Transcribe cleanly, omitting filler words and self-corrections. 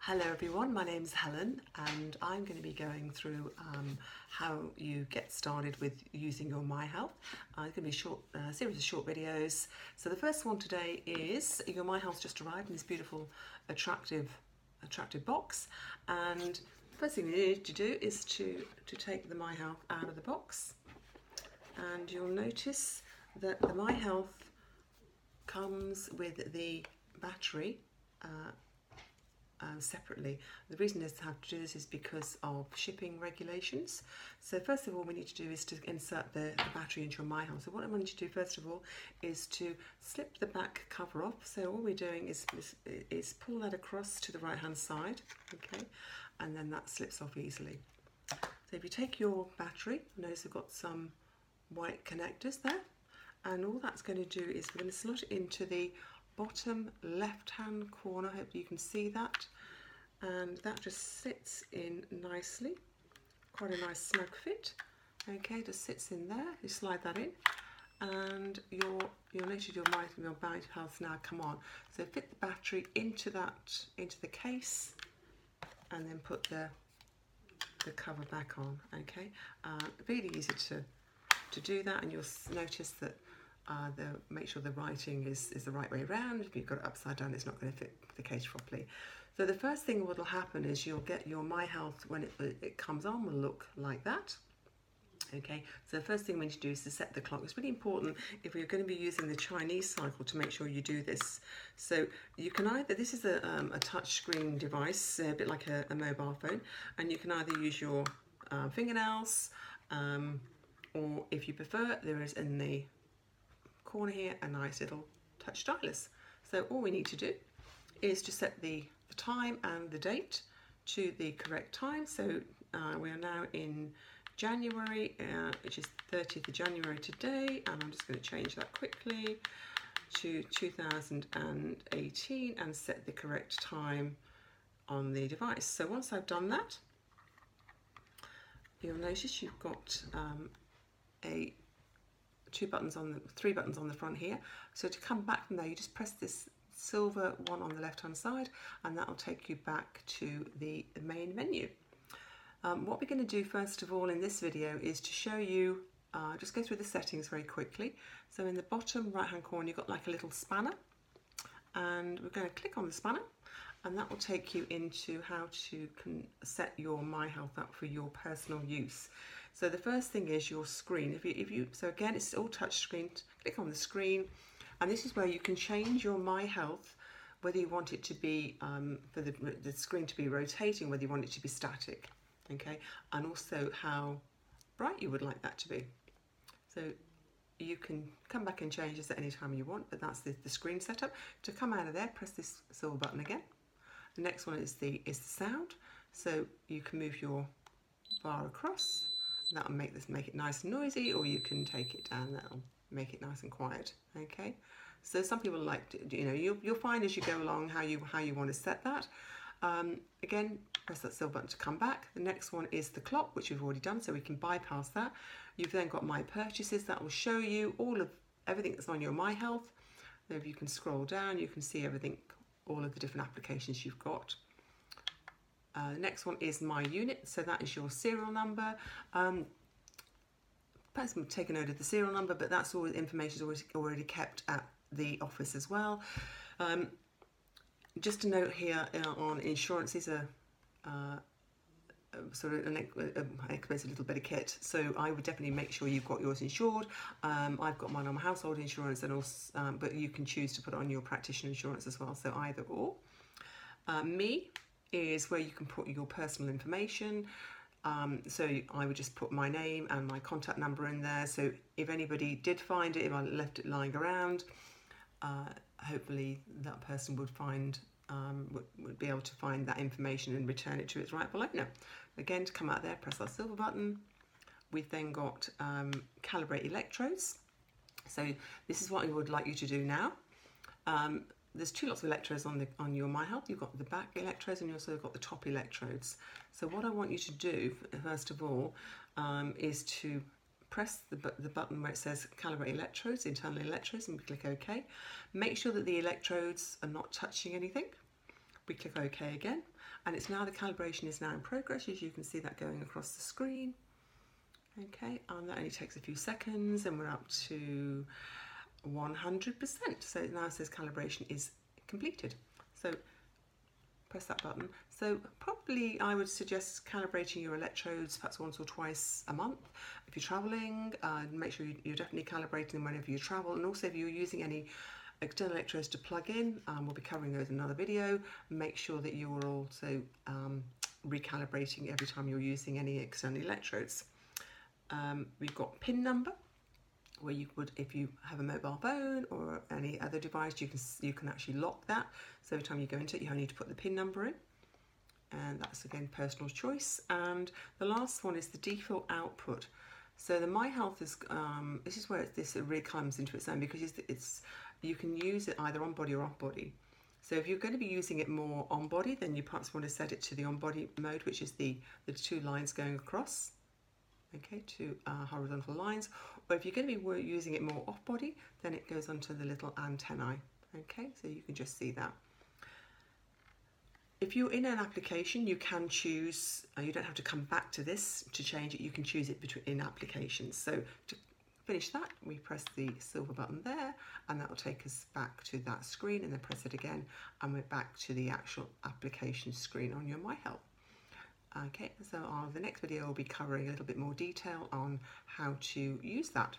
Hello everyone, my name's Helen and I'm going to be going through how you get started with using your MiHealth. It's going to be a short series of short videos. So the first one today is your MiHealth just arrived in this beautiful, attractive box, and the first thing you need to do is to take the MiHealth out of the box, and you'll notice that the MiHealth comes with the battery separately. The reason is to have to do this is because of shipping regulations. So first of all, we need to do is to insert the battery into your MiHealth. So what I want you to do first of all is to slip the back cover off. So all we're doing is pull that across to the right hand side, okay, and then that slips off easily. So if you take your battery, notice we've got some white connectors there, and all that's going to do is we're going to slot it into the bottom left hand corner. I hope you can see that, and that just sits in nicely, quite a nice snug fit. Okay, just sits in there. You slide that in and you'll notice your MiHealth now come on. So fit the battery into the case and then put the cover back on. Okay, really easy to do that, and you'll notice that make sure the writing is the right way around. If you've got it upside down, it's not going to fit the case properly. So the first thing what will happen is you'll get your MiHealth when it comes on will look like that. Okay, so the first thing we need to do is to set the clock. It's really important if you're going to be using the Chinese cycle to make sure you do this. So you can either, this is a touch screen device, a bit like a mobile phone, and you can either use your fingernails, or if you prefer, there is in the corner here a nice little touch stylus. So all we need to do is to set the time and the date to the correct time. So we are now in January, which is 30th of January today, and I'm just going to change that quickly to 2018 and set the correct time on the device. So once I've done that, you'll notice you've got three buttons on the front here. So to come back from there, you just press this silver one on the left hand side, and that will take you back to the main menu. What we're going to do first of all in this video is to show you, just go through the settings very quickly. So in the bottom right hand corner you've got like a little spanner, and we're going to click on the spanner, and that will take you into how to set your MiHealth up for your personal use. So the first thing is your screen. So again, it's all touch screen. Click on the screen, and this is where you can change your MiHealth, whether you want it to be for the screen to be rotating, whether you want it to be static, okay, and also how bright you would like that to be. So you can come back and change this at any time you want, but that's the screen setup. To come out of there, press this silver button again. The next one is the sound. So you can move your bar across. That'll make it nice and noisy, or you can take it down. That'll make it nice and quiet. Okay. So some people like to, you'll find as you go along how you want to set that. Again, press that silver button to come back. The next one is the clock, which we've already done, so we can bypass that. You've then got My Purchases. That will show you everything that's on your MiHealth. If you can scroll down, you can see everything, all of the different applications you've got. The next one is My Unit, so that is your serial number. Perhaps take a note of the serial number, but that's all information is already kept at the office as well. Just a note here on insurance is a sort of an expensive little bit of kit, so I would definitely make sure you've got yours insured. I've got mine on my household insurance, and also, but you can choose to put it on your practitioner insurance as well, so either or. Me is where you can put your personal information. So I would just put my name and my contact number in there, so if anybody did find it, if I left it lying around, hopefully that person would be able to find that information and return it to its rightful owner. Again, to come out there, press that silver button. We've then got calibrate electrodes. So this is what we would like you to do now. There's two lots of electrodes on your MiHealth. You've got the back electrodes, and you also got the top electrodes. So what I want you to do first of all is to press the button where it says calibrate electrodes, internal electrodes, and click OK. Make sure that the electrodes are not touching anything. We click OK again, and it's now, the calibration is now in progress, as you can see that going across the screen. Okay, and that only takes a few seconds, and we're up to 100%. So it now says calibration is completed. So press that button. So probably I would suggest calibrating your electrodes perhaps once or twice a month. If you're traveling, make sure you're definitely calibrating them whenever you travel, and also if you're using any external electrodes to plug in, we'll be covering those in another video. Make sure that you're also recalibrating every time you're using any external electrodes. We've got PIN number, where you would, if you have a mobile phone or any other device, you can actually lock that. So every time you go into it, you only need to put the PIN number in, and that's again personal choice. And the last one is the default output. So the MiHealth is this is where this really comes into its own, because you can use it either on body or off body. So if you're going to be using it more on body, then you perhaps want to set it to the on body mode, which is the two lines going across. Okay, two horizontal lines. Or if you're going to be using it more off body, then it goes onto the little antennae. Okay, so you can just see that. If you're in an application, you can choose, you don't have to come back to this to change it, you can choose it in applications. So to finish that, we press the silver button there, and that will take us back to that screen, and then press it again, and we're back to the actual application screen on your MiHealth. Okay, so the next video will be covering a little bit more detail on how to use that.